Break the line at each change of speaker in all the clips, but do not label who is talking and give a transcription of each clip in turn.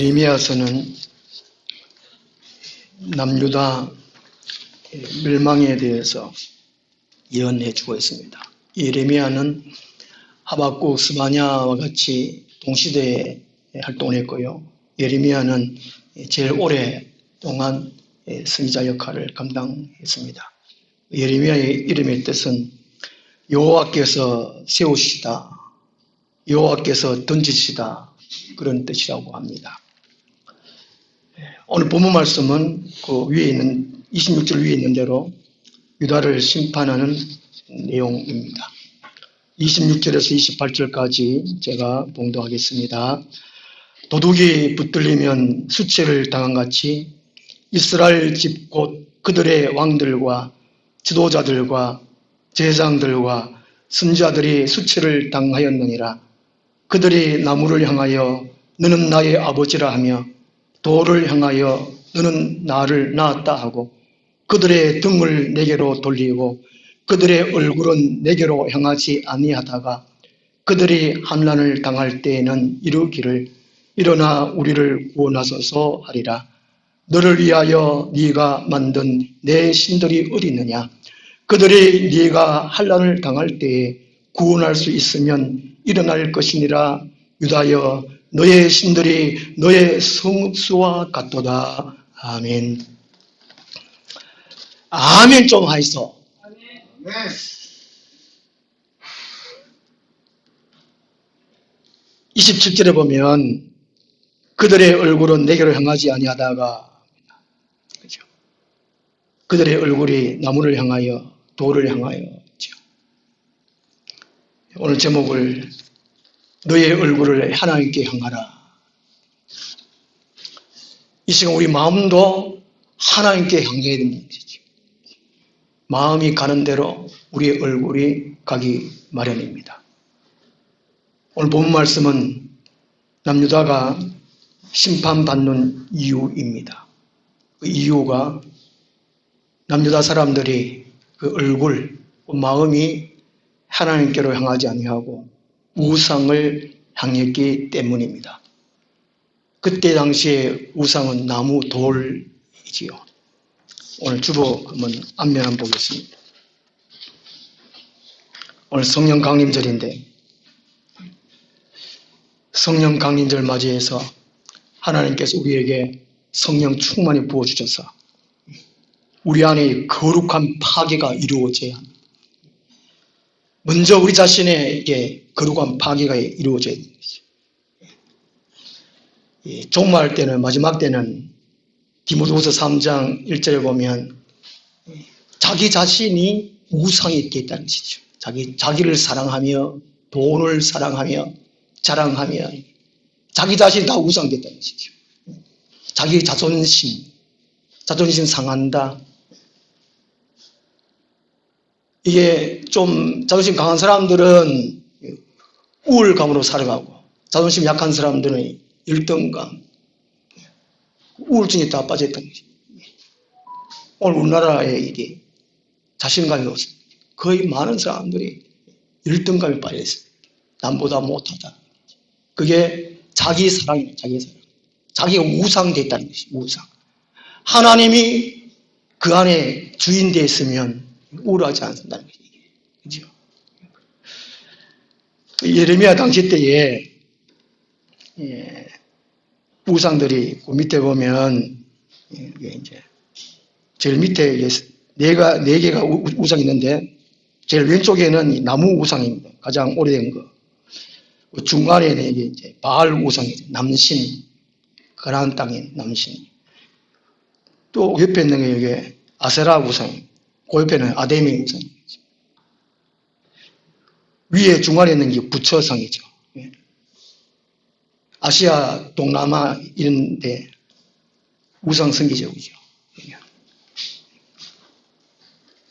예레미야서는 남유다 멸망에 대해서 예언해 주고 있습니다. 예레미야는 하박국, 스바냐와 같이 동시대에 활동을 했고요. 예레미야는 제일 오랫동안 선지자 역할을 감당했습니다. 예레미야의 이름의 뜻은 여호와께서 세우시다, 여호와께서 던지시다, 그런 뜻이라고 합니다. 오늘 본문 말씀은 그 위에 있는 26절 위에 있는 대로 유다를 심판하는 내용입니다. 26절에서 28절까지 제가 봉독하겠습니다. 도둑이 붙들리면 수치를 당한 같이 이스라엘 집 곧 그들의 왕들과 지도자들과 제사장들과 선지자들이 수치를 당하였느니라. 그들이 나무를 향하여 너는 나의 아버지라 하며 돌을 향하여 너는 나를 낳았다 하고 그들의 등을 내게로 돌리고 그들의 얼굴은 내게로 향하지 아니하다가 그들이 환난을 당할 때에는 이르기를 일어나 우리를 구원하소서 하리라. 너를 위하여 네가 만든 내 신들이 어디 있느냐? 그들이 네가 환난을 당할 때에 구원할 수 있으면 일어날 것이니라. 유다여 너의 신들이 너의 성수와 같도다. 아멘. 아멘 좀 하이소.
네.
27절에 보면 그들의 얼굴은 내게로 향하지 아니하다가, 그죠? 그들의 얼굴이 나무를 향하여 돌을 향하여 있죠. 오늘 제목을 너의 얼굴을 하나님께 향하라. 이 시간 우리 마음도 하나님께 향해야 되는 것이죠. 마음이 가는 대로 우리의 얼굴이 가기 마련입니다. 오늘 본 말씀은 남유다가 심판받는 이유입니다. 그 이유가 남유다 사람들이 그 얼굴, 그 마음이 하나님께로 향하지 아니하고 우상을 향했기 때문입니다. 그때 당시에 우상은 나무, 돌이지요. 오늘 주보 한번 앞면 한번 보겠습니다. 오늘 성령 강림절인데 성령 강림절 맞이해서 하나님께서 우리에게 성령 충만히 부어주셔서 우리 안에 거룩한 파괴가 이루어져야 합니다. 먼저 우리 자신에게 거룩한 파괴가 이루어져야 되는 거죠. 종말 때는, 마지막 때는 디모데후서 3장 1절에 보면 자기 자신이 우상이 되었다는 것이죠. 자기를 사랑하며 돈을 사랑하며 자랑하며 자기 자신이 다 우상됐다는 것이죠. 자기 자존심 상한다. 이게 좀 자존심 강한 사람들은 우울감으로 살아가고 자존심 약한 사람들은 열등감, 우울증이 다 빠졌던 것이죠. 오늘 우리나라에 이게 자신감이 없습니다. 거의 많은 사람들이 열등감에 빠져 있습니다. 남보다 못하다. 그게 자기 사랑이에요. 자기 사랑. 자기가 우상됐다는 것이 우상. 하나님이 그 안에 주인 되어 있으면 우울하지 않는다는 것이죠. 그죠? 예레미야 당시 때에 우상들이 그 밑에 보면 이제 제일 밑에 네 개가 우상이 있는데 제일 왼쪽에는 나무 우상입니다. 가장 오래된 거. 그 중간에는 이게 이제 바알 우상이죠. 남신, 가나안 땅인 남신. 또 옆에 있는 게 이게 아세라 우상. 그 옆에는 아데미 우상이죠. 위에 중간에 있는 게 부처상이죠. 아시아, 동남아 이런 데 우상 선기적이죠.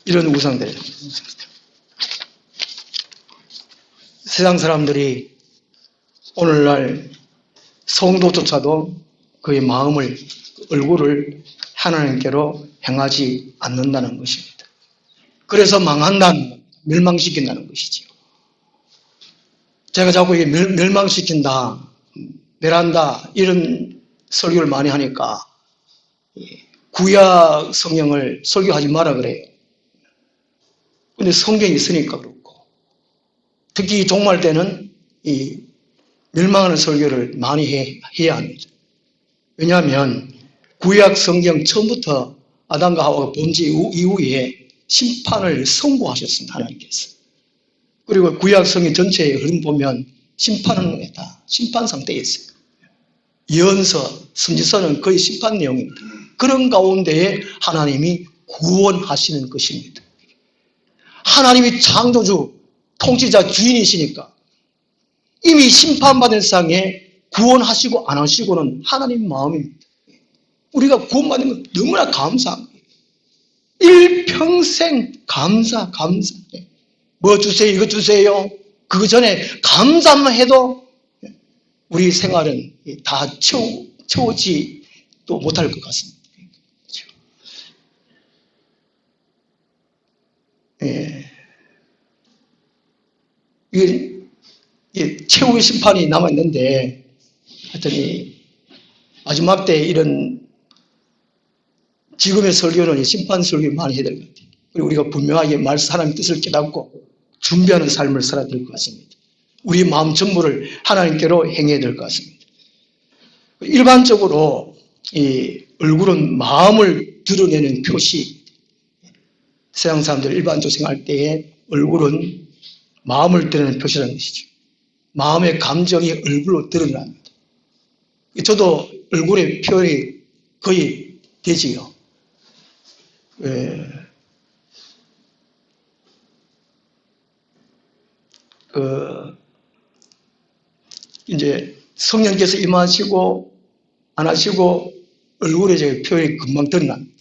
이런 우상들. 세상 사람들이 오늘날 성도조차도 그의 마음을, 얼굴을 하나님께로 향하지 않는다는 것입니다. 그래서 망한다는, 멸망시킨다는 것이지요. 제가 자꾸 이게 멸망시킨다, 멸한다, 이런 설교를 많이 하니까 구약 성경을 설교하지 마라 그래요. 근데 성경이 있으니까 그렇고, 특히 종말 때는 이 멸망하는 설교를 많이 해야 합니다. 왜냐하면 구약 성경 처음부터 아담과 하와가 범죄 이후에 심판을 선고하셨습니다. 하나님께서. 그리고 구약 성경 전체의 흐름 보면 심판은 다 심판 상태에 있어요. 예언서, 선지서는 거의 심판 내용입니다. 그런 가운데에 하나님이 구원하시는 것입니다. 하나님이 창조주, 통치자, 주인이시니까 이미 심판받은 세상에 구원하시고 안 하시고는 하나님 마음입니다. 우리가 구원받는 건 너무나 감사한 거예요. 일평생 감사. 뭐 주세요, 이거 주세요. 그 전에 감사만 해도 우리 생활은 다 채우지도 못할 것 같습니다. 예. 이게 최후의 심판이 남아있는데, 하여튼 마지막 때 이런 지금의 설교는 심판 설교를 많이 해야 될 것 같아요. 그리고 우리가 분명하게 하나님의 뜻을 깨닫고 준비하는 삶을 살아야 될 것 같습니다. 우리 마음 전부를 하나님께로 행해야 될 것 같습니다. 일반적으로 이 얼굴은 마음을 드러내는 표시. 서양 사람들 일반적으로 생각할 때에 얼굴은 마음을 드러내는 표시라는 것이죠. 마음의 감정이 얼굴로 드러납니다. 저도 얼굴의 표현이 거의 되지요. 이제 성령께서 임하시고 안 하시고 얼굴에 제 표현이 금방 드러납니다.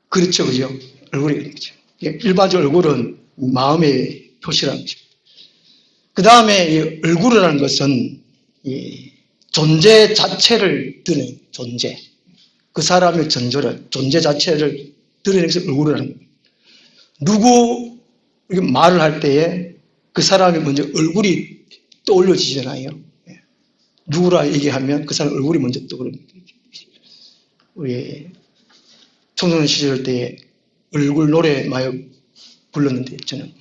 그렇죠, 그죠? 얼굴이 그렇죠. 일반적으로 얼굴은 마음의 표시라는 거죠. 그 다음에 얼굴이라는 것은 존재 자체를 드러내는 존재. 그 사람의 존재 자체를 드러내는 것이 얼굴이라는 거예요. 누구 말을 할 때에 그 사람이 먼저 얼굴이 떠올려지잖아요. 누구라 얘기하면 그 사람 얼굴이 먼저 떠오릅니다. 우리 청소년 시절 때 얼굴 노래 많이 불렀는데 저는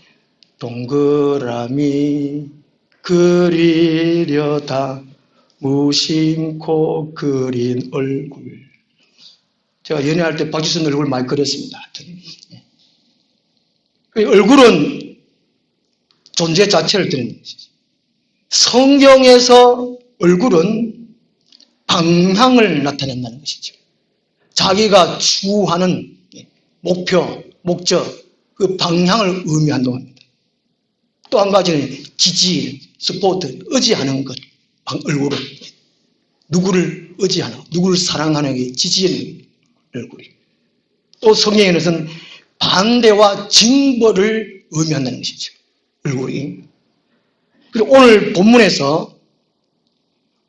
동그라미 그리려다 무심코 그린 얼굴. 제가 연애할 때 박지선 얼굴 많이 그렸습니다. 얼굴은 존재 자체를 드러내는 것이죠. 성경에서 얼굴은 방향을 나타낸다는 것이죠. 자기가 추구하는 목표, 목적, 그 방향을 의미한다고 합니다. 또 한 가지는 지지, 스포트, 의지하는 것, 얼굴은. 누구를 의지하는, 누구를 사랑하는 게 지지하는 얼굴이. 또 성경에는 반대와 징벌을 의미한다는 것이죠. 얼굴이. 그리고 오늘 본문에서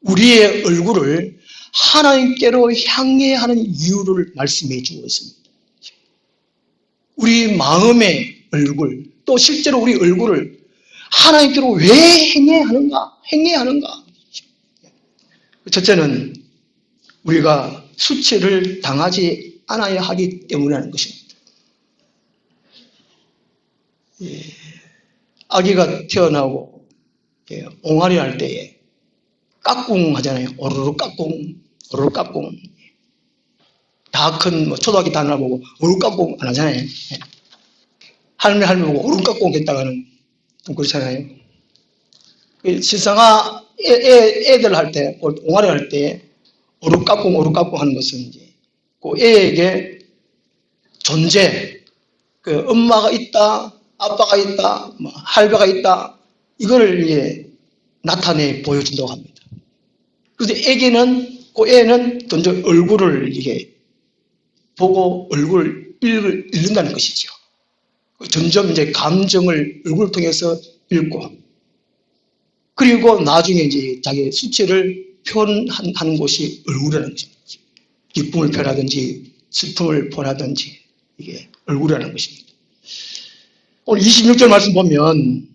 우리의 얼굴을 하나님께로 향해 하는 이유를 말씀해 주고 있습니다. 우리 마음의 얼굴, 또 실제로 우리 얼굴을 하나님께로 왜 행해야 하는가? 첫째는 우리가 수치를 당하지 않아야 하기 때문이라는 것입니다. 아기가 태어나고 옹알이 할 때에 까꿍 하잖아요. 오르르 까꿍. 다 큰 초등학교 다니나 보고 오르르 까꿍 안 하잖아요. 할머니 보고 오르르 까꿍 했다가는 좀 그렇잖아요. 실상아 애들 할 때, 옹알이 할 때 오르르 까꿍 하는 것은 이제 그 애에게 존재, 그 엄마가 있다, 아빠가 있다, 할배가 있다, 이걸 이제 나타내 보여준다고 합니다. 그런데 그 애는 먼저 얼굴을 이게 보고 얼굴을 읽는다는 것이죠. 점점 이제 감정을 얼굴을 통해서 읽고, 그리고 나중에 이제 자기 수치를 표현하는 곳이 얼굴이라는 것입니다. 기쁨을 표현하든지 슬픔을 표현하든지 이게 얼굴이라는 것입니다. 오늘 26절 말씀 보면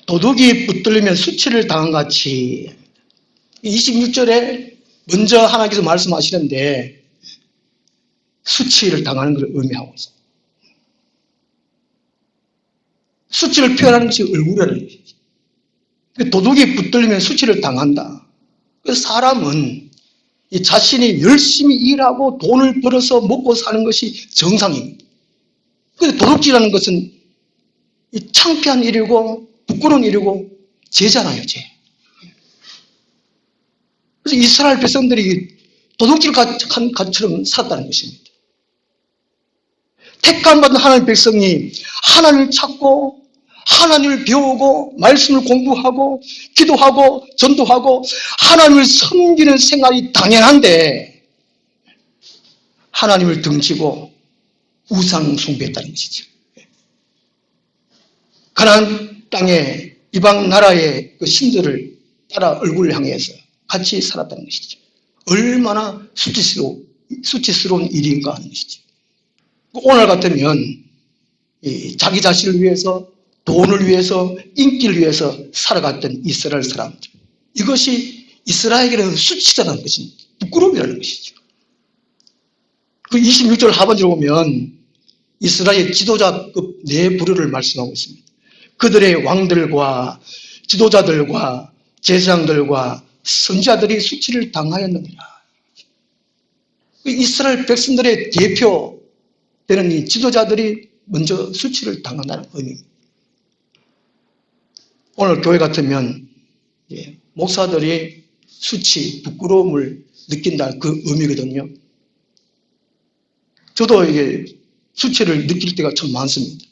도둑이 붙들리면 수치를 당한 같이 26절에 먼저 하나님께서 말씀하시는데 수치를 당하는 것을 의미하고 있습니다. 수치를 표현하는 것이 얼굴이라는 것이죠. 도둑이 붙들리면 수치를 당한다. 그래서 사람은 이 자신이 열심히 일하고 돈을 벌어서 먹고 사는 것이 정상입니다. 그런데 도둑질하는 것은 창피한 일이고 부끄러운 일이고 죄잖아요, 죄. 그래서 이스라엘 백성들이 도둑질한 것처럼 살았다는 것입니다. 택함받은 하나님의 백성이 하나님을 찾고 하나님을 배우고 말씀을 공부하고 기도하고 전도하고 하나님을 섬기는 생활이 당연한데 하나님을 등지고 우상 숭배했다는 것이죠. 가나안 땅에 이방 나라의 그 신들을 따라 얼굴을 향해서 같이 살았다는 것이죠. 얼마나 수치스러운 일인가 하는 것이죠. 오늘 같으면 자기 자신을 위해서 돈을 위해서 인기를 위해서 살아갔던 이스라엘 사람들, 이것이 이스라엘에게는 수치자라는 것입니다. 부끄러움이라는 것이죠. 그 26절 하반절에 보면 이스라엘 지도자급 네 부류를 말씀하고 있습니다. 그들의 왕들과 지도자들과 제사장들과 선지자들이 수치를 당하였느니라. 이스라엘 백성들의 대표되는 이 지도자들이 먼저 수치를 당한다는 의미입니다. 오늘 교회 같으면 목사들이 수치, 부끄러움을 느낀다는 그 의미거든요. 저도 이게 수치를 느낄 때가 참 많습니다.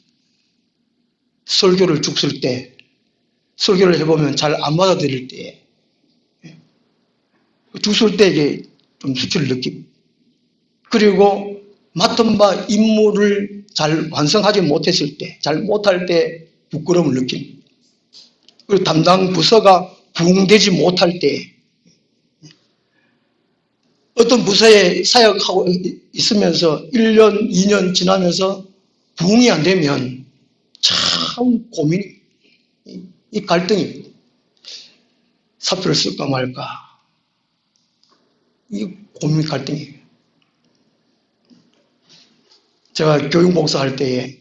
설교를 죽을 때, 설교를 해보면 잘 안 받아들일 때, 죽을 때 이게 좀 수치를 느끼고, 그리고 맡은 바 임무를 잘 완성하지 못했을 때, 잘 못할 때 부끄러움을 느낍니다. 그리고 담당 부서가 부응되지 못할 때, 어떤 부서에 사역하고 있으면서 1년, 2년 지나면서 부응이 안 되면 참 고민이, 이 갈등입니다. 사표를 쓸까 말까. 이 고민 갈등이에요. 제가 교육목사 할 때에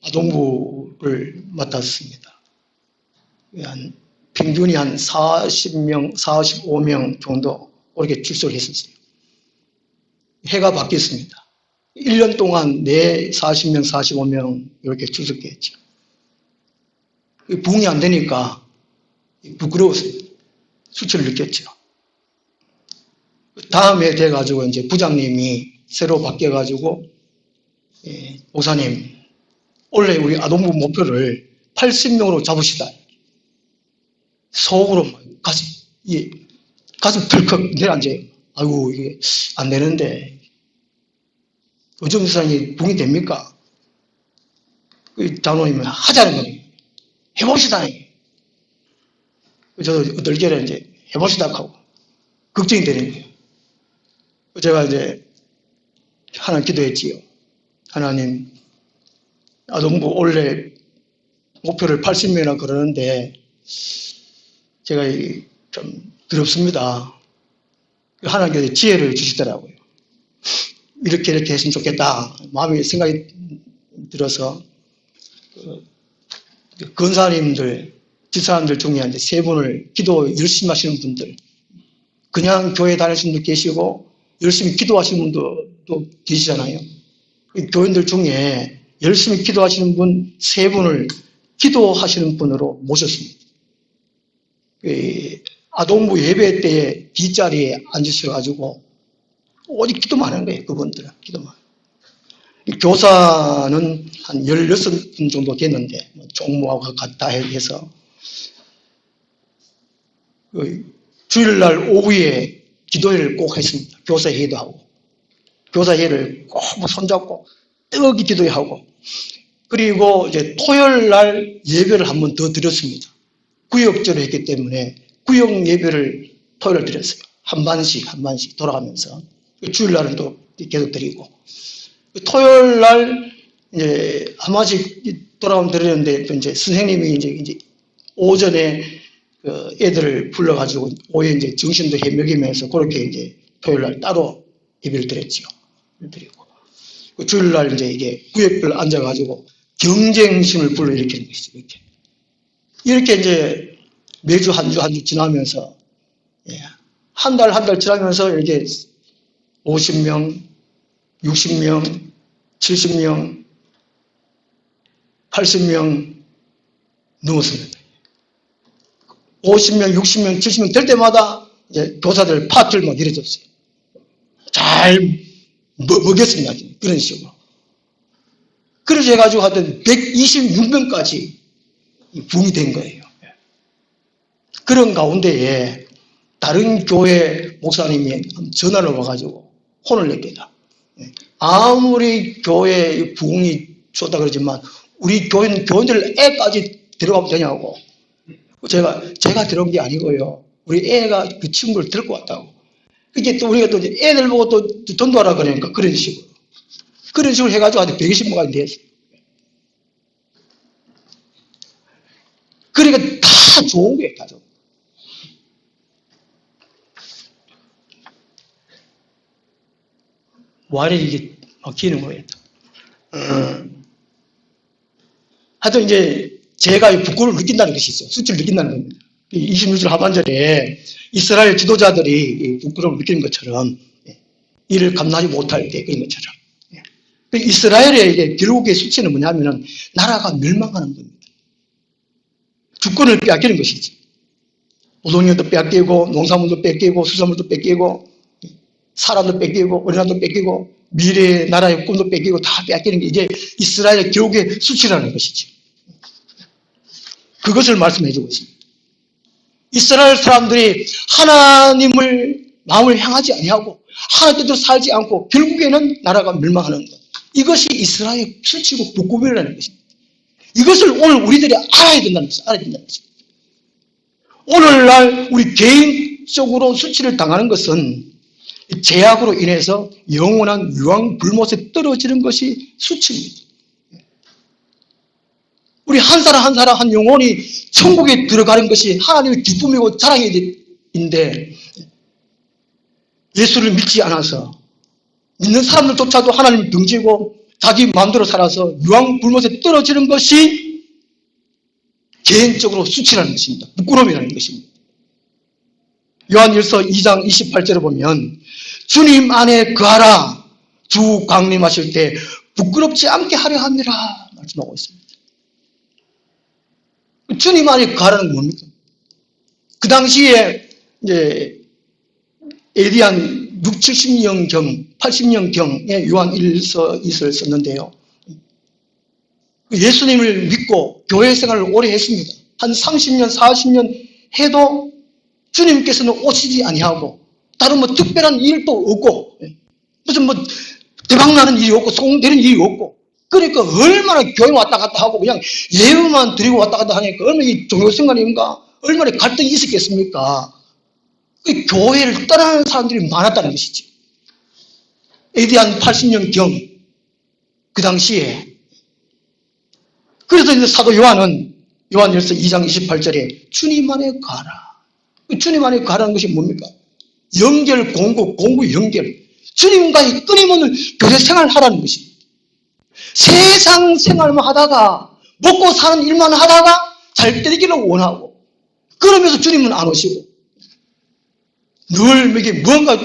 아동부를 맡았습니다. 평균이 한 40명, 45명 정도 이렇게 출석을 했었어요. 해가 바뀌었습니다. 1년 동안 40명, 45명 이렇게 출석했죠. 부응이 안 되니까 부끄러웠습니다. 수치를 느꼈죠. 다음에 돼가지고 이제 부장님이 새로 바뀌어가지고 목사님, 원래 우리 아동부 목표를 80명으로 잡으시다. 속으로 가슴 덜컥 내려앉아요. 아이고, 이게 안 되는데. 요즘 세상이 붕이 됩니까? 그 장로님은 하자는 거예요. 해봅시다. 저도 어떨게는 이제 해봅시다 하고 걱정이 되는 거예요. 제가 이제 하나님 기도했지요. 하나님, 아동부 원래 목표를 80명이나 그러는데 제가 좀 두렵습니다. 하나님께서 지혜를 주시더라고요. 이렇게 했으면 좋겠다. 마음에 생각이 들어서 권사님들, 집사람들 중에 이제 세 분을 기도 열심히 하시는 분들, 그냥 교회 다니시는 분도 계시고 열심히 기도하시는 분도 계시잖아요. 교인들 중에 열심히 기도하시는 분 세 분을 기도하시는 분으로 모셨습니다. 아동부 예배 때에 뒷자리에 앉으셔가지고 오직 기도만 하는 거예요. 그분들은 기도만. 교사는 한 16분 정도 됐는데 종무하고 같다 해서 주일날 오후에 기도회를 꼭 했습니다. 교사회의도 하고 교사회의를 꼭 손잡고 뜨겁게 기도하고 그리고 이제 토요일날 예배를 한 번 더 드렸습니다. 구역제로 했기 때문에 구역 예배를 토요일 드렸어요. 한 반씩 돌아가면서 주일날은 또 계속 드리고 토요일날 이제 한 번씩 돌아가면 드리는데 또 이제 선생님이 이제 오전에 애들을 불러가지고 오후에 이제 정신도 해먹이면서 그렇게 이제 토요일 날 따로 예배를 드렸지요. 드리고. 주일 날 이제 이게 구역별 앉아가지고 경쟁심을 불러일으키는 것이죠. 이렇게 이제 매주 한 주 한 주 지나면서, 한 달 지나면서 이렇게 50명, 60명, 70명, 80명 넘었습니다. 50명, 60명, 70명 될 때마다 이제 교사들 파트를 막 이뤄줬어요. 잘 먹였습니다. 그런 식으로. 그래서 해가지고 하여튼 126명까지 부흥이 된 거예요. 그런 가운데에 다른 교회 목사님이 전화를 와가지고 혼을 냈겠다. 아무리 교회 부흥이 좋다 그러지만 우리 교인들 애까지 데려가면 되냐고. 제가 데려온 게 아니고요. 우리 애가 그 친구를 데리고 왔다고. 그게 또 우리가 또 애들 보고 또 전도하라 그러니까 그런 식으로. 그런 식으로 해가지고 한 120명까지 됐어요. 그러니까 다 좋은 거예요, 다 좋은. 왜 이게 막히는 거예요. 하여튼 이제 제가 부끄러움을 느낀다는 것이 있어요. 수치를 느낀다는 겁니다. 26절 하반절에 이스라엘 지도자들이 부끄러움을 느끼는 것처럼 이를 감당하지 못할 때 그런 것처럼. 이스라엘의 이게 결국의 수치는 뭐냐면은 나라가 멸망하는 겁니다. 주권을 빼앗기는 것이지. 노동력도 빼앗기고 농산물도 뺏기고 수산물도 뺏기고 사람도 뺏기고 어린아이도 뺏기고 미래의 나라의 꿈도 뺏기고 다 빼앗기는 게 이제 이스라엘의 결국의 수치라는 것이지. 그것을 말씀해 주고 있습니다. 이스라엘 사람들이 하나님을 마음을 향하지 아니하고 하나님 뜻대로 살지 않고 결국에는 나라가 멸망하는 것. 이것이 이스라엘의 수치고 부끄러움이라는 것입니다. 이것을 오늘 우리들이 알아야 된다는 것입니다. 알아야 된다는 것입니다. 오늘날 우리 개인적으로 수치를 당하는 것은 죄악으로 인해서 영원한 유황불못에 떨어지는 것이 수치입니다. 우리 한 사람 한 영혼이 천국에 들어가는 것이 하나님의 기쁨이고 자랑인데 예수를 믿지 않아서 믿는 사람들조차도 하나님을 등지고 자기 마음대로 살아서 유황불못에 떨어지는 것이 개인적으로 수치라는 것입니다. 부끄러움이라는 것입니다. 요한일서 2장 28절에 보면 주님 안에 거하라 주 강림하실 때 부끄럽지 않게 하려 함이라 말씀하고 있습니다. 주님 안에 거하라는 건 뭡니까? 그 당시에 이제 AD 한 6, 70년경, 80년경에 요한 1서 2서를 썼는데요. 예수님을 믿고 교회 생활을 오래 했습니다. 한 30년, 40년 해도 주님께서는 오시지 아니하고 다른 뭐 특별한 일도 없고 무슨 뭐 대박나는 일이 없고 소공되는 일이 없고 그러니까 얼마나 교회 왔다 갔다 하고 그냥 예우만 드리고 왔다 갔다 하니까 얼마나 이 종교생활인가 얼마나 갈등이 있었겠습니까? 그 교회를 떠나는 사람들이 많았다는 것이지. AD 한 80년경 그 당시에 그래서 이제 사도 요한은 요한일서 2장 28절에 주님 안에 가라. 주님 안에 가라는 것이 뭡니까? 연결, 공부 연결. 주님과의 끊임없는 교제 생활을 하라는 것입니다. 세상 생활만 하다가 먹고 사는 일만 하다가 잘 되기를 원하고 그러면서 주님은 안 오시고 늘 이게 무언가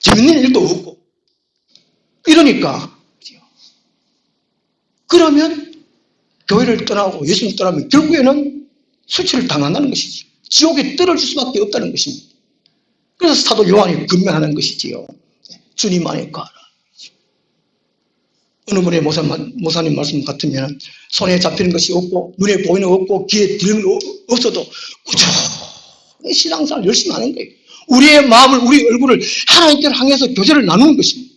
재밌는 일도 없고 이러니까 그러면 교회를 떠나고 예수님 떠나면 결국에는 수치를 당한다는 것이지. 지옥에 떨어질 수밖에 없다는 것입니다. 그래서 사도 요한이 건면하는 것이지요. 주님 안에 가라. 어느 분의 모사님 말씀 같으면 손에 잡히는 것이 없고 눈에 보이는 거 없고 귀에 들리는 거 없어도 꾸준히 신앙생활 열심히 하는 거예요. 우리의 마음을 우리 얼굴을 하나님께로 향해서 교제를 나누는 것입니다.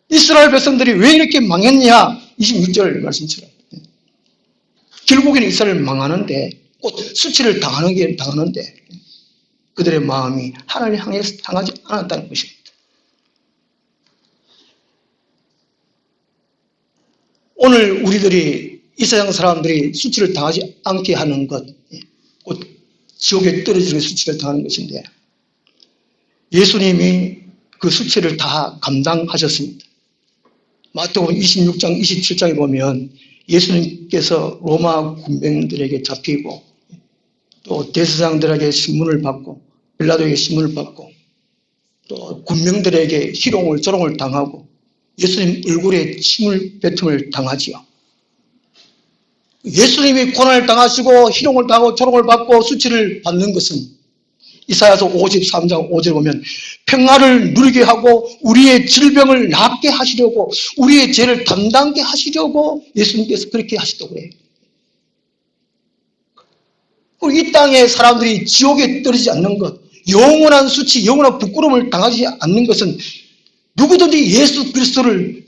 이스라엘 백성들이 왜 이렇게 망했냐 26절 말씀처럼 결국에는 이스라엘 망하는데 꼭 수치를 당하는데 그들의 마음이 하나님을 향해서 당하지 않았다는 것입니다. 오늘 우리들이 이 세상 사람들이 수치를 당하지 않게 하는 것 곧 지옥에 떨어지는 수치를 당하는 것인데 예수님이 그 수치를 다 감당하셨습니다. 마태복음 26장, 27장에 보면 예수님께서 로마 군병들에게 잡히고 또 대제사장들에게 신문을 받고 빌라도에게 신문을 받고 또 군병들에게 희롱을 조롱을 당하고 예수님 얼굴에 침을 뱉음을 당하지요. 예수님이 고난을 당하시고 희롱을 당하고 조롱을 받고 수치를 받는 것은 이사야서 53장 5절에 보면 평화를 누리게 하고 우리의 질병을 낫게 하시려고 우리의 죄를 담당케 하시려고 예수님께서 그렇게 하시다고 해요. 그리고 이 땅에 사람들이 지옥에 떨어지지 않는 것, 영원한 수치, 영원한 부끄러움을 당하지 않는 것은 누구든지 예수 그리스도를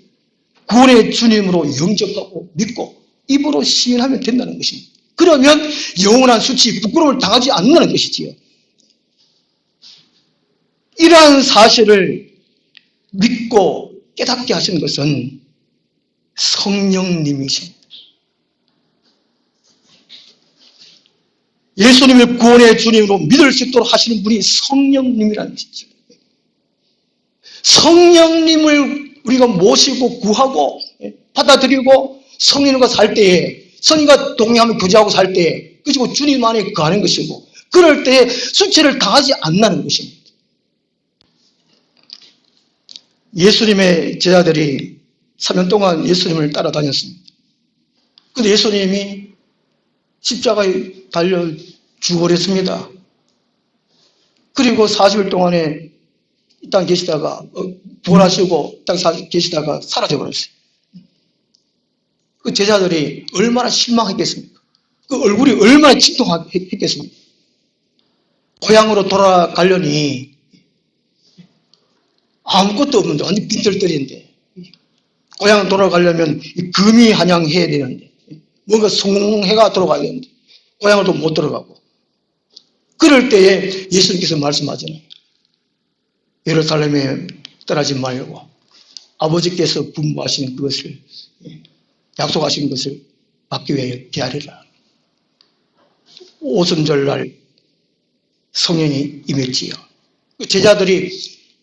구원의 주님으로 영접하고 믿고 입으로 시인하면 된다는 것입니다. 그러면 영원한 수치, 부끄러움을 당하지 않는다는 것이지요. 이러한 사실을 믿고 깨닫게 하시는 것은 성령님이십니다. 예수님을 구원의 주님으로 믿을 수 있도록 하시는 분이 성령님이라는 것이죠. 성령님을 우리가 모시고 구하고 받아들이고 성령님과 살 때에 성령과 동행하며 교제하고 살 때에 그리고 주님 안에 거하는 것이고 그럴 때에 수치를 당하지 않는 것입니다. 예수님의 제자들이 3년 동안 예수님을 따라다녔습니다. 그런데 예수님이 십자가에 달려 죽어버렸습니다. 그리고 40일 동안에 이 땅에 계시다가 부활하시고 이 땅에 계시다가 사라져버렸어요. 그 제자들이 얼마나 실망했겠습니까? 그 얼굴이 얼마나 침통했겠습니까? 고향으로 돌아가려니 아무것도 없는데 완전 빈털터리인데 고향 돌아가려면 금이 한양해야 되는데 뭔가 성해가 들어가야 되는데 고향으로도 못 들어가고 그럴 때에 예수님께서 말씀하잖아요. 예루살렘에 떠나지 말고 아버지께서 분부하시는 그것을 약속하신 것을 받기 위해 기다리라. 오순절날 성령이 임했지요. 제자들이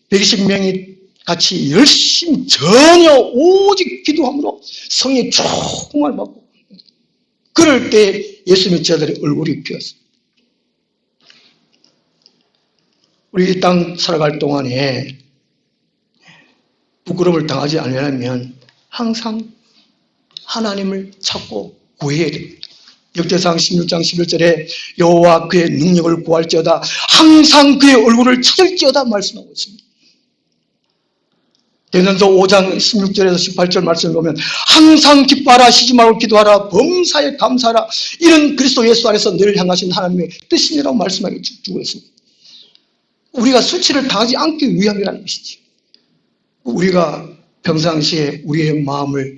120명이 같이 열심히 전혀 오직 기도함으로 성령의 충만을 받고 그럴 때 예수님의 제자들의 얼굴이 피었어요. 우리 이 땅 살아갈 동안에 부끄러움을 당하지 않으려면 항상 하나님을 찾고 구해야 됩니다. 역대상 16장 11절에 여호와 그의 능력을 구할지어다 항상 그의 얼굴을 찾을지어다 말씀하고 있습니다. 대전서 5장 16절에서 18절 말씀을 보면 항상 기뻐하라 쉬지 말고 기도하라 범사에 감사하라 이런 그리스도 예수 안에서 늘 향하신 하나님의 뜻이라고 말씀하게 주고 있습니다. 우리가 수치를 당하지 않기 위함이라는 것이지. 우리가 평상시에 우리의 마음을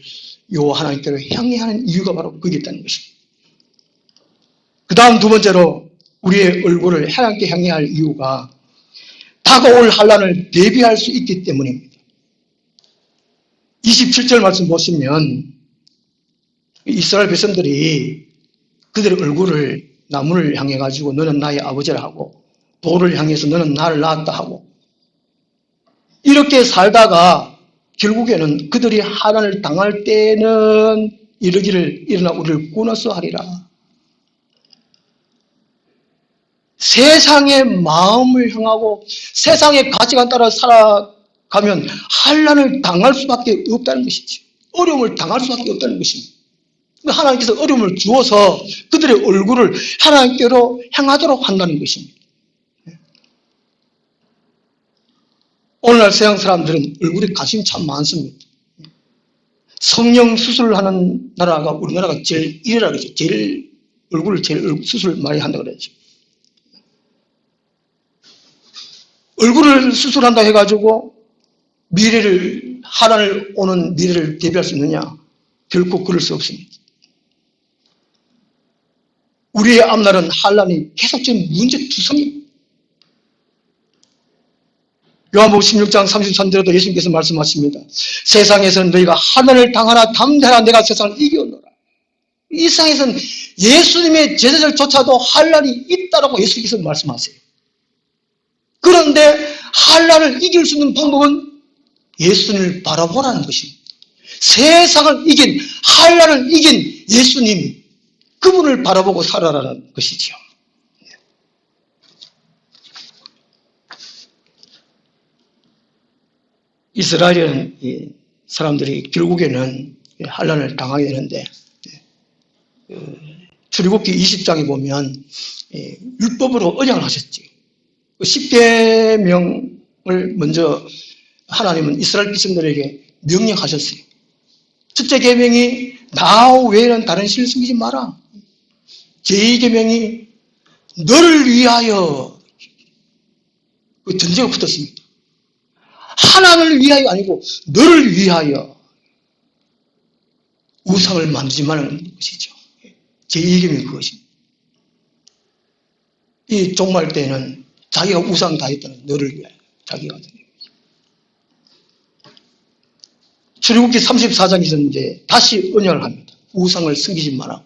요 하나님께로 향해 하는 이유가 바로 거기에 있다는 것입니다. 그 다음 두 번째로 우리의 얼굴을 하나님께 향해 할 이유가 다가올 환난을 대비할 수 있기 때문입니다. 27절 말씀 보시면 이스라엘 백성들이 그들의 얼굴을 나무를 향해 가지고 너는 나의 아버지라 하고 돌을 향해서 너는 나를 낳았다 하고 이렇게 살다가 결국에는 그들이 환난을 당할 때는 이르기를 일어나 우리를 구원하소 하리라. 세상의 마음을 향하고 세상의 가치관 따라 살아가면 환난을 당할 수밖에 없다는 것이죠. 어려움을 당할 수밖에 없다는 것입니다. 하나님께서 어려움을 주어서 그들의 얼굴을 하나님께로 향하도록 한다는 것입니다. 오늘날 서양 사람들은 얼굴에 관심이 참 많습니다. 성형 수술을 하는 나라가 우리나라가 제일 1위라 그러죠. 제일 얼굴을 제일 수술 많이 한다 그러죠. 얼굴을 수술한다 해가지고 미래를 환난을 오는 미래를 대비할 수 있느냐? 결코 그럴 수 없습니다. 우리의 앞날은 환난이 계속적인 문제투성입니다. 요한복음 16장 33절에도 예수님께서 말씀하십니다. 세상에서는 너희가 환난을 당하나 담대하라 내가 세상을 이겨노라. 이 세상에서는 예수님의 제자들조차도 환난이 있다라고 예수님께서 말씀하세요. 그런데 환난을 이길 수 있는 방법은 예수님을 바라보라는 것입니다. 세상을 이긴, 환난을 이긴 예수님, 그분을 바라보고 살아라는 것이죠. 이스라엘은 사람들이 결국에는 환난을 당하게 되는데, 출애굽기 20장에 보면 율법으로 언약을 하셨지. 10계명을 먼저 하나님은 이스라엘 백성들에게 명령하셨어요. 첫째 계명이 나 외에는 다른 신을 섬기지 마라. 제2계명이 너를 위하여, 그 전제가 붙었습니다. 하나님을 위하여 아니고 너를 위하여 우상을 만들지 말라는 것이죠. 제2계명이 그것입니다. 이 종말 때는 자기가 우상 다 했다는 너를 위하여 자기가 출애굽기 34장에서 이제 다시 언약을 합니다. 우상을 섬기지 말라고.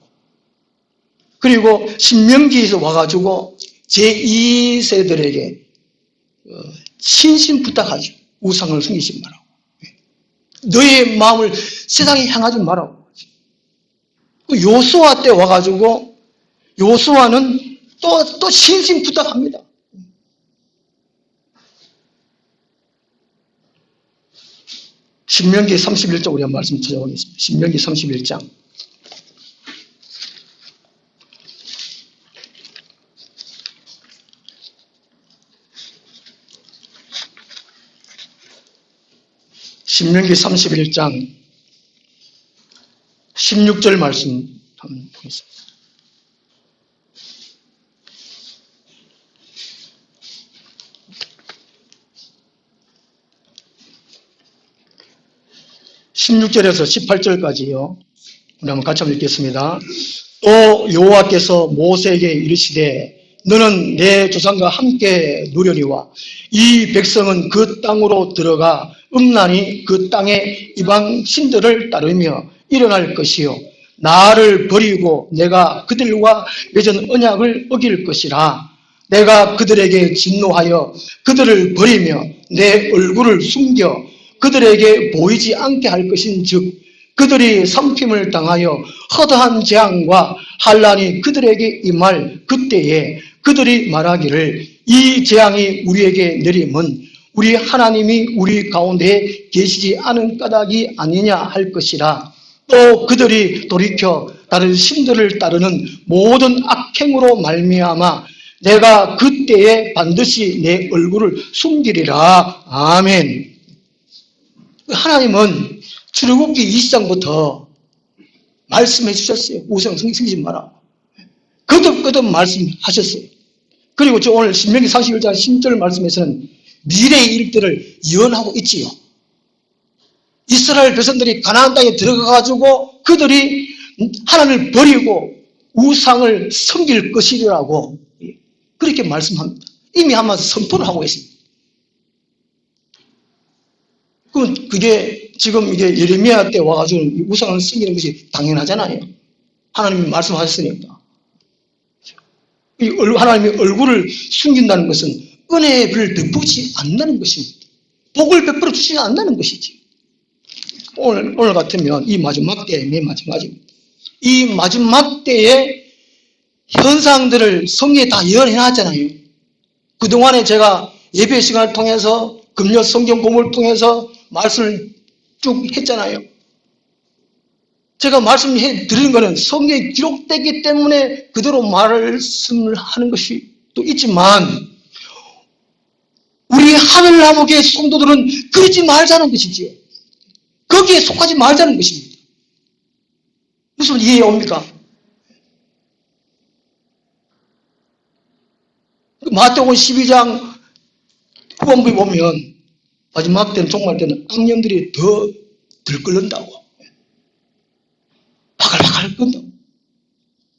그리고 신명기에서 와가지고 제2세들에게 신신부탁하죠. 우상을 섬기지 말라고. 너의 마음을 세상에 향하지 말라고. 요수아 때 와가지고 요수아는 또 신신부탁합니다. 신명기 31장 우리 한 말씀 찾아보겠습니다. 신명기 31장. 신명기 31장 16절 말씀 한번 보겠습니다. (16절에서) (18절까지요) 우리 한번 같이 한번 읽겠습니다. 또 여호와께서 모세에게 이르시되 너는 내 조상과 함께 누려니와 이 백성은 그 땅으로 들어가 음란히 그 땅의 이방 신들을 따르며 일어날 것이요 나를 버리고 내가 그들과 맺은 언약을 어길 것이라. 내가 그들에게 진노하여 그들을 버리며 내 얼굴을 숨겨 그들에게 보이지 않게 할 것인즉 그들이 삼킴을 당하여 허다한 재앙과 환난이 그들에게 임할 그때에 그들이 말하기를 이 재앙이 우리에게 내림은 우리 하나님이 우리 가운데 계시지 않은 까닭이 아니냐 할 것이라. 또 그들이 돌이켜 다른 신들을 따르는 모든 악행으로 말미암아 내가 그때에 반드시 내 얼굴을 숨기리라. 아멘. 하나님은 출애굽기 20장부터 말씀해 주셨어요. 우상 섬기지 마라. 거듭거듭 말씀하셨어요. 그리고 저 오늘 신명기 31장 10절 말씀에서는 미래의 일들을 예언하고 있지요. 이스라엘 백성들이 가나안 땅에 들어가가지고 그들이 하나님을 버리고 우상을 섬길 것이라고 그렇게 말씀합니다. 이미 한번 선포를 하고 있습니다. 그게 지금 이게 예레미야 때 와가지고 우상을 섬기는 것이 당연하잖아요. 하나님이 말씀하셨으니까. 하나님의 얼굴을 숨긴다는 것은 은혜를 베푸지 않는다는 것입니다. 복을 베풀어 주지 않는다는 것이지. 오늘 같으면 이 마지막 때에 맨 마지막입니다. 이 마지막 때에 현상들을 성경에 다 예언해 놨잖아요. 그동안에 제가 예배 시간을 통해서 금요 성경 공부를 통해서 말씀을 쭉 했잖아요. 제가 말씀해 드리는 것은 성경에 기록되기 때문에 그대로 말씀을 하는 것이 또 있지만 우리 하늘나무교회 성도들은 그러지 말자는 것이지요. 거기에 속하지 말자는 것입니다. 무슨 이해 옵니까? 마태복음 12장 후반부에 보면 마지막 때는 종말 때는 악령들이 더 들끓는다고. 바글바글 끓는다고.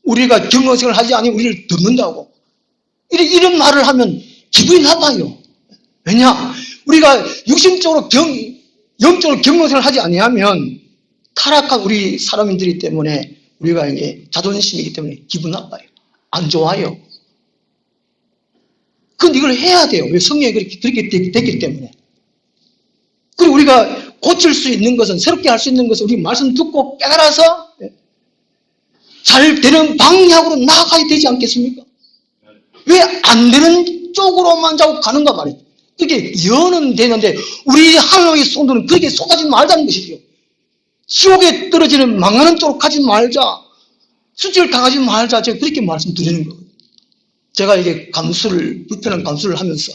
우리가 경건생활을 하지 않으면 우리를 덮는다고. 이런 말을 하면 기분이 나빠요. 왜냐? 우리가 육신적으로 영적으로 경건생활을 하지 아니하면 타락한 우리 사람들이기 때문에 우리가 이제 자존심이기 때문에 기분 나빠요. 안 좋아요. 근데 이걸 해야 돼요. 왜? 성령이 그렇게 됐기 때문에. 그리고 우리가 고칠 수 있는 것은, 새롭게 할 수 있는 것은 우리 말씀 듣고 깨달아서 잘 되는 방향으로 나아가야 되지 않겠습니까? 왜 안 되는 쪽으로만 자꾸 가는가 말이에요. 그게 연은 되는데 우리 하나님의 손들은 그렇게 속아지 말자는 것이죠. 지옥에 떨어지는 망하는 쪽으로 가지 말자. 수치를 당하지 말자. 제가 그렇게 말씀드리는 거예요. 제가 이게 불편한 감수를 하면서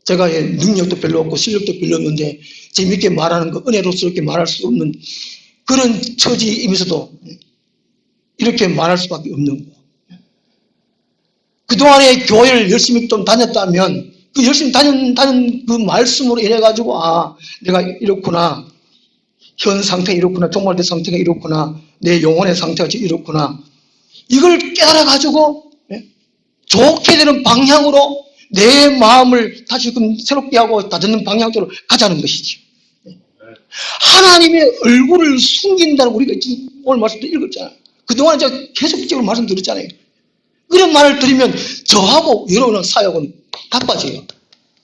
제가 능력도 별로 없고 실력도 별로 없는데 재밌게 말하는 거, 은혜로스럽게 말할 수 없는 그런 처지이면서도 이렇게 말할 수밖에 없는 거예요. 그동안에 교회를 열심히 좀 다녔다면 그 열심히 다닌 그 말씀으로 인해가지고 내가 이렇구나. 현 상태가 이렇구나. 종말대 상태가 이렇구나. 내 영혼의 상태가 이렇구나. 이걸 깨달아가지고 좋게 되는 방향으로 내 마음을 다시금 새롭게 하고 다듬는 방향으로 가자는 것이죠. 하나님의 얼굴을 숨긴다는 우리가 오늘 말씀도 읽었잖아요. 그동안 제가 계속적으로 말씀드렸잖아요. 이런 말을 들으면 저하고 여러분의 사역은 바빠져요.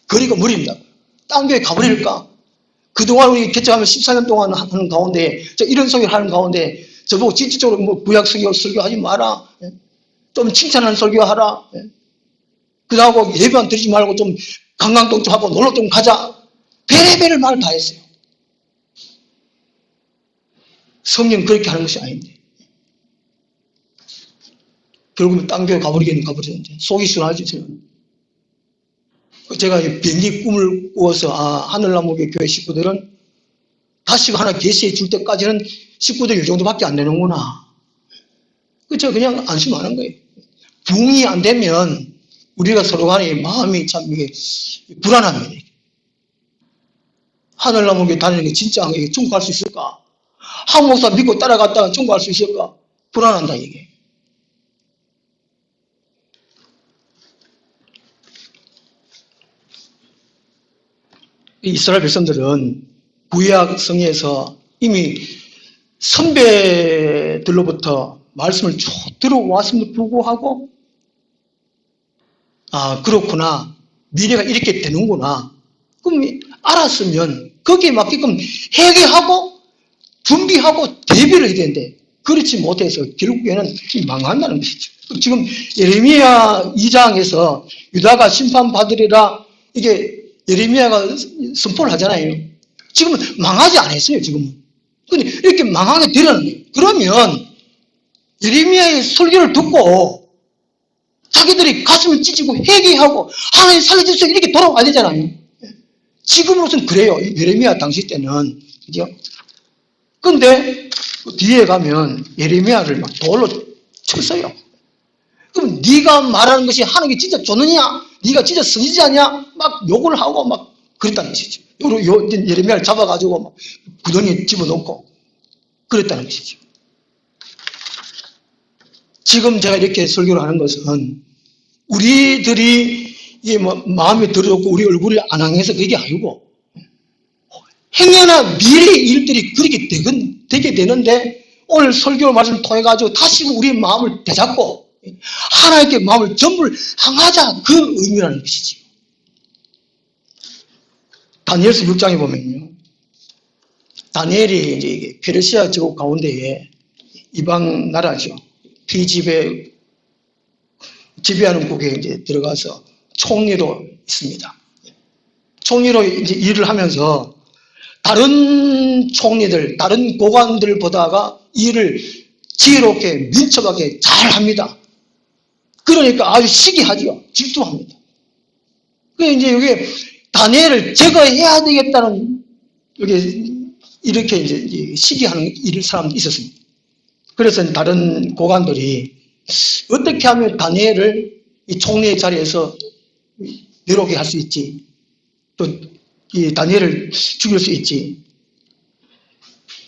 거리가 멀입니다. 딴 교회 가버릴까? 그동안 우리 개척하면 14년 동안 하는 가운데, 이런 설교를 하는 가운데, 저보고 진취적으로 구약 설교하지 마라. 좀 칭찬하는 설교하라. 그러고 예배만 드리지 말고 좀 관광동 좀 하고 놀러 좀 가자. 베레베를 말 다 했어요. 성령 그렇게 하는 것이 아닌데. 결국은 딴 교회 가버리겠는 가버리는데. 속이 시원하지, 저는. 제가 비행기 꿈을 꾸어서, 하늘나무교 교회 식구들은 다시 하나 계시해 줄 때까지는 식구들 이 정도밖에 안 되는구나. 제가 그냥 안심하는 거예요. 부응이 안 되면 우리가 서로 간에 마음이 참 이게 불안합니다. 하늘나무교 다니는 게 진짜 이게 충고할 수 있을까? 한 목사 믿고 따라갔다가 충고할 수 있을까? 불안한다, 이게. 이스라엘 백성들은 구약 성에서 이미 선배들로부터 말씀을 쭉 들어왔음에도 불구하고 그렇구나. 미래가 이렇게 되는구나. 그럼 알았으면 거기에 맞게끔 회개하고 준비하고 대비를 해야 되는데 그렇지 못해서 결국에는 망한다는 것이죠. 지금 예레미야 2장에서 유다가 심판받으리라 이게 예레미야가 선포를 하잖아요. 지금은 망하지 않았어요, 지금은. 근데 이렇게 망하게 되라는 거예요. 그러면 예레미야의 설교를 듣고 자기들이 가슴을 찢고 회개하고 하나님 살려주세요 이렇게 돌아와야 되잖아요. 지금으로서는 그래요. 예레미야 당시 때는. 그죠? 근데 뒤에 가면 예레미야를 막 돌로 쳤어요. 그럼 네가 말하는 것이 하나님이 진짜 좋느냐? 네가 진짜 선지자냐? 막 욕을 하고 막 그랬다는 것이죠. 예레미야를 잡아가지고 막 구덩이에 집어넣고 그랬다는 것이죠. 지금 제가 이렇게 설교를 하는 것은 우리들이 이게 마음에 들었고 우리 얼굴을 안 향해서 그게 아니고 행여나 미래의 일들이 그렇게 되게 되는데 오늘 설교 말씀을 통해 가지고 다시 우리의 마음을 되잡고 하나님께 마음을 전부 향하자 그 의미라는 것이지. 다니엘서 6장에 보면요. 다니엘이 이제 페르시아 제국 가운데에 이방 나라죠. 피지배 지배하는 국에 이제 들어가서 총리로 있습니다. 총리로 이제 일을 하면서 다른 총리들, 다른 고관들보다가 일을 지혜롭게 민첩하게 잘 합니다. 그러니까 아주 시기하죠. 질투합니다. 그래서 이제 여기 다니엘을 제거해야 되겠다는 여기 이렇게 이제 시기하는 사람도 있었습니다. 그래서 다른 고관들이 어떻게 하면 다니엘을 이 총리의 자리에서 내려오게 할 수 있지, 또 이 다니엘을 죽일 수 있지.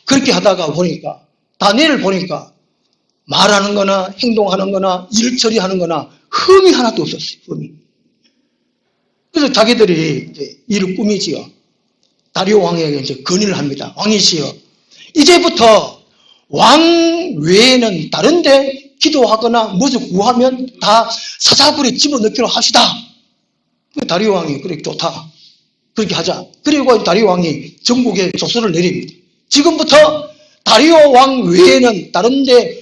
그렇게 하다가 보니까 다니엘을 보니까 말하는 거나 행동하는 거나 일 처리하는 거나 흠이 하나도 없었어요. 흠이. 그래서 자기들이 이제 일을 꾸미지요. 다리오 왕에게 이제 건의를 합니다. 왕이시여, 이제부터 왕 외에는 다른데 기도하거나 무엇을 구하면 다 사자굴에 집어넣기로 합시다. 다리오 왕이 그래 좋다. 그렇게 하자. 그리고 다리오 왕이 전국에 조서를 내립니다. 지금부터 다리오 왕 외에는 다른데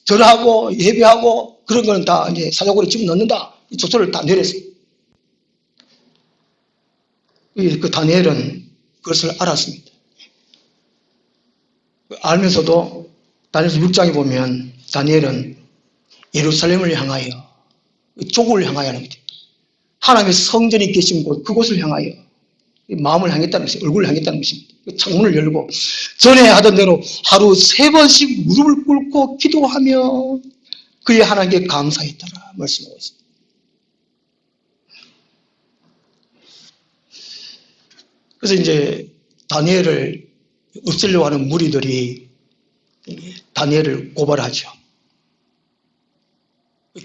절하고 예배하고 그런 거는 다 이제 사자굴에 집어넣는다. 이 조서를 다 내렸어요. 그 다니엘은 그것을 알았습니다. 알면서도 다니엘서 6장에 보면 다니엘은 예루살렘을 향하여 족을 향하여 하는 거죠. 하나님의 성전이 계신 곳 그곳을 향하여 마음을 향했다는 것이 얼굴을 향했다는 것입니다. 창문을 열고 전에 하던 대로 하루 3번씩 무릎을 꿇고 기도하며 그의 하나님께 감사했더라 말씀하고 있습니다. 그래서 이제 다니엘을 없애려고 하는 무리들이 다니엘을 고발하죠.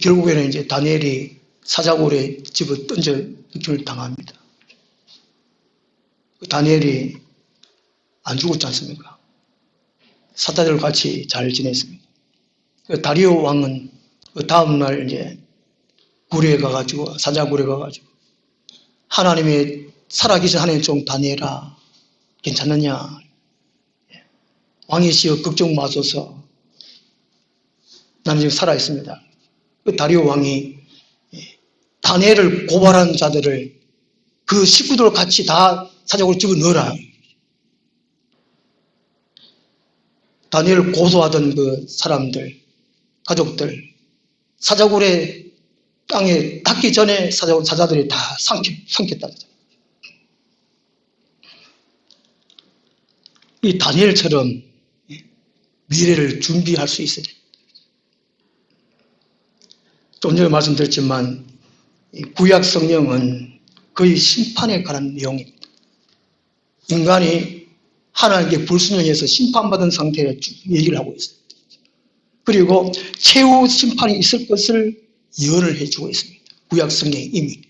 결국에는 이제 다니엘이 사자굴에 집어 던져 죽임을 당합니다. 다니엘이 안 죽었지 않습니까? 사자들과 같이 잘 지냈습니다. 다리오 왕은 그 다음날 이제 굴에 가가지고 사자굴에 가가지고 하나님의 살아계신 하나님 종 다니엘아 괜찮느냐? 왕이시여 걱정 마소서. 나는 지금 살아있습니다. 그 다리오 왕이 다니엘을 고발한 자들을 그 식구들 같이 다 사자굴에 집어넣어라. 다니엘을 고소하던 그 사람들, 가족들, 사자굴에 땅에 닿기 전에 사자들이 다 삼켰다. 이 다니엘처럼 미래를 준비할 수 있어요. 좀 전에 말씀드렸지만 구약 성령은 거의 심판에 관한 내용입니다. 인간이 하나님께 불순종해서 심판받은 상태에 쭉 얘기를 하고 있습니다. 그리고 최후 심판이 있을 것을 예언을 해주고 있습니다. 구약 성경에 이미.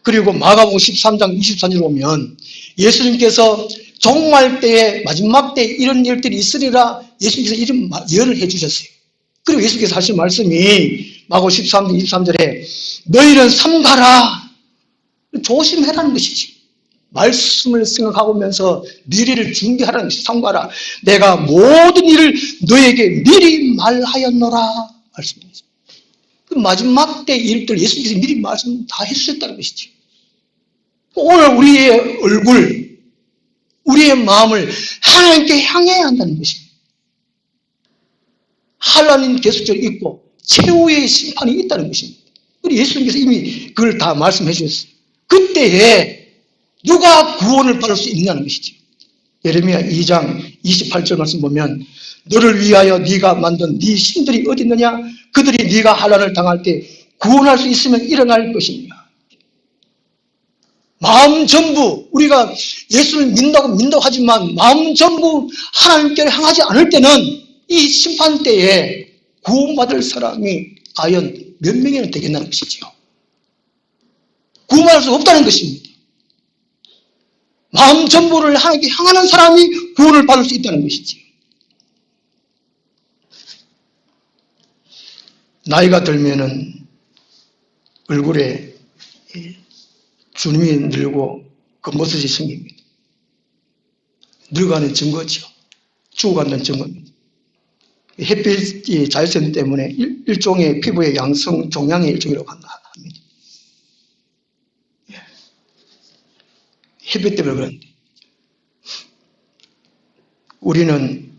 그리고 마가복음 13장 24절을 보면 예수님께서 종말 때에 마지막 때에 이런 일들이 있으리라 예수님께서 이런 예언을 해주셨어요. 그리고 예수님께서 하신 말씀이 마가복음 13장 23절에 너희는 삼가라. 조심해라는 것이지. 말씀을 생각하면서 미래를 준비하라는 것이 삼가라. 내가 모든 일을 너에게 미리 말하였노라. 말씀입니다. 그 마지막 때 일들 예수님께서 미리 말씀 다 해주셨다는 것이죠. 오늘 우리의 얼굴, 우리의 마음을 하나님께 향해야 한다는 것입니다. 한란인 계속적으로 있고 최후의 심판이 있다는 것입니다. 그리고 예수님께서 이미 그걸 다 말씀해 주셨어요. 그때에 누가 구원을 받을 수 있느냐는 것이죠. 예레미야 2장 28절 말씀 보면 너를 위하여 네가 만든 네 신들이 어디 있느냐? 그들이 네가 한란을 당할 때 구원할 수 있으면 일어날 것입니다. 마음 전부 우리가 예수를 믿는다고 하지만 마음 전부 하나님께 향하지 않을 때는 이 심판 때에 구원받을 사람이 과연 몇 명이나 되겠다는 것이죠. 구원받을 수 없다는 것입니다. 마음 전부를 하나님께 향하는 사람이 구원을 받을 수 있다는 것이죠. 나이가 들면은 얼굴에 주름이 늘고 겉모습이 생깁니다. 늙어가는 증거죠. 죽어간다는 증거입니다. 햇빛이 자외선 때문에 일종의 피부의 양성 종양의 일종이라고 합니다. 햇빛 때문에 그런데 우리는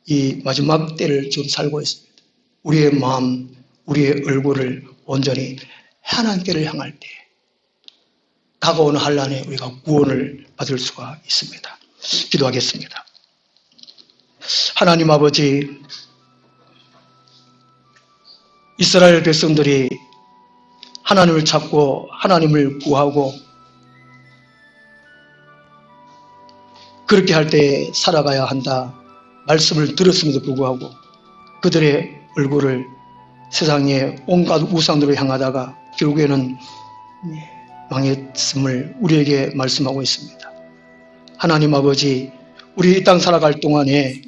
이 마지막 때를 지금 살고 있습니다. 우리의 마음, 우리의 얼굴을 온전히 하나님께를 향할 때 다가오는 환난에 우리가 구원을 받을 수가 있습니다. 기도하겠습니다. 하나님 아버지, 이스라엘 백성들이 하나님을 찾고 하나님을 구하고 그렇게 할 때 살아가야 한다 말씀을 들었음에도 불구하고 그들의 얼굴을 세상의 온갖 우상들을 향하다가 결국에는 망했음을 우리에게 말씀하고 있습니다. 하나님 아버지, 우리 이 땅 살아갈 동안에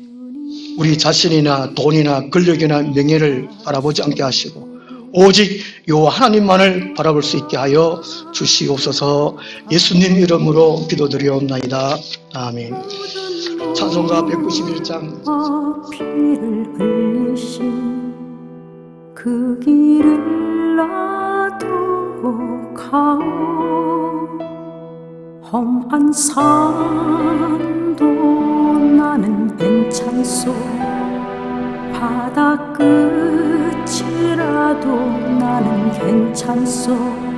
우리 자신이나 돈이나 권력이나 명예를 바라보지 않게 하시고 오직 요 하나님만을 바라볼 수 있게 하여 주시옵소서. 예수님 이름으로 기도드리옵나이다. 아멘. 찬송가 191장
피를 흘리신 그 길을 나도 가오. 험한 산도 나는 괜찮소. 바다 끝이라도 나는 괜찮소.